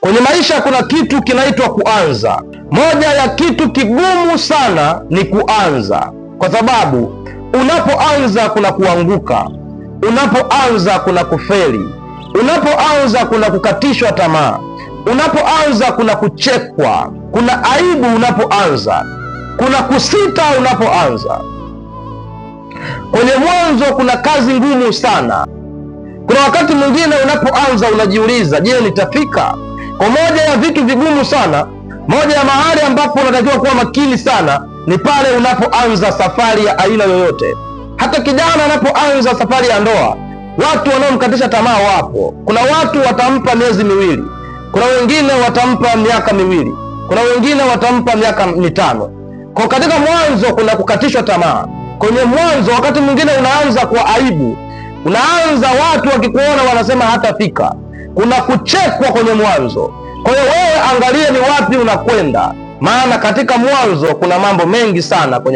Kwenye maisha kuna kitu kinaitwa kuanza. Moja ya kitu kigumu sana ni kuanza, kwa sababu unapoanza kuna kuanguka, unapoanza kuna kufeli, unapoanza kuna kukatishwa tamaa, unapoanza kuna kuchekwa, kuna aibu unapoanza, kuna kusita unapoanza. Kwenye mwanzo kuna kazi ngumu sana. Kuna wakati mwingine unapoanza unajiuliza, je, nitafika? Kwa moja ya vitu vigumu sana, moja ya mahali ambapo unatakiwa kuwa makini sana ni pale unapoanza safari ya aina yoyote. Hata kijana anapoanza safari ya ndoa, watu wanaomkatisha tamaa wapo. Kuna watu watampa miezi miwili, kuna wengine watampa miaka miwili, kuna wengine watampa miaka mitano. Kwa katika mwanzo kuna kukatishwa tamaa. Kwenye mwanzo wakati mwingine unaanza kwa aibu, unaanza watu wakikuona wanasema hatafika. Kuna kuchekwa kwenye mwanzo. Kwa hiyo wewe angalia ni wapi unakwenda, maana katika mwanzo kuna mambo mengi sana kwenye